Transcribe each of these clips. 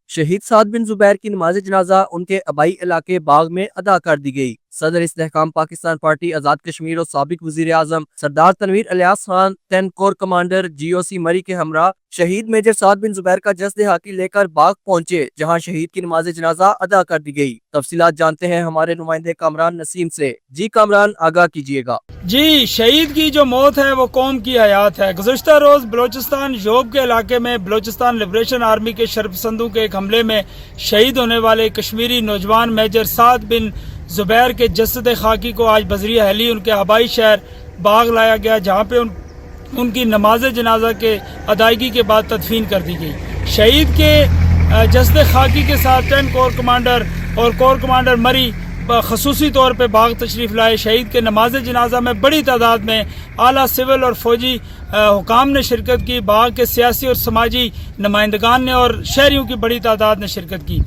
شہید سعد بن زبیر کی نماز جنازہ ان کے آبائی علاقے باغ میں ادا کر دی گئی۔ صدر استحکام پاکستان پارٹی آزاد کشمیر اور سابق وزیر اعظم سردار Tanveer Ilyas Khan 10 corps commander GOC مری کے ہمراہ شہید میجر سعد بن زبیر کا جسد حاکی لے کر باغ پہنچے، جہاں شہید کی نماز جنازہ ادا کر دی گئی۔ تفصیلات جانتے ہیں ہمارے نمائندے کامران نسیم سے۔ جی کامران، آگاہ کیجیے گا۔ جی، شہید کی جو موت ہے وہ قوم کی حیات ہے۔ گزشتہ روز بلوچستان یوب کے علاقے میں بلوچستان لبریشن آرمی کے شرپسندوں کے ایک حملے میں شہید ہونے والے کشمیری نوجوان میجر سعد بن زبیر کے جسد خاکی کو آج بذریعہ ہیلی ان کے آبائی شہر باغ لایا گیا، جہاں پہ ان کی نماز جنازہ کے ادائیگی کے بعد تدفین کر دی گئی۔ شہید کے جسد خاکی کے ساتھ 10 کور کمانڈر اور کور کمانڈر مری خصوصی طور پہ باغ تشریف لائے۔ شہید کے نماز جنازہ میں بڑی تعداد میں اعلیٰ سول اور فوجی حکام نے شرکت کی۔ باغ کے سیاسی اور سماجی نمائندگان نے اور شہریوں کی بڑی تعداد نے شرکت کی۔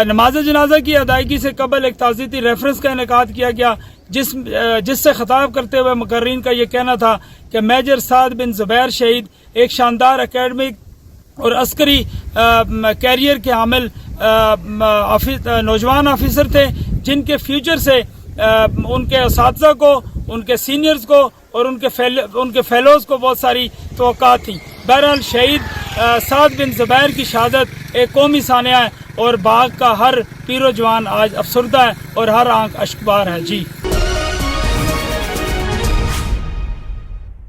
نماز جنازہ کی ادائیگی سے قبل ایک تعزیتی ریفرنس کا انعقاد کیا گیا، جس سے خطاب کرتے ہوئے مقررین کا یہ کہنا تھا کہ میجر سعد بن زبیر شہید ایک شاندار اکیڈمک اور عسکری کیریئر کے حامل نوجوان آفیسر تھے، جن کے فیوچر سے ان کے اساتذہ کو، ان کے سینئرز کو اور ان کے فیلوز کو بہت ساری توقعات تھیں۔ بہرحال شہید سعد بن زبیر کی شہادت ایک قومی سانحہ ہے اور باغ کا ہر پیر و جوان آج افسردہ ہے اور ہر آنکھ اشکبار ہے۔ جی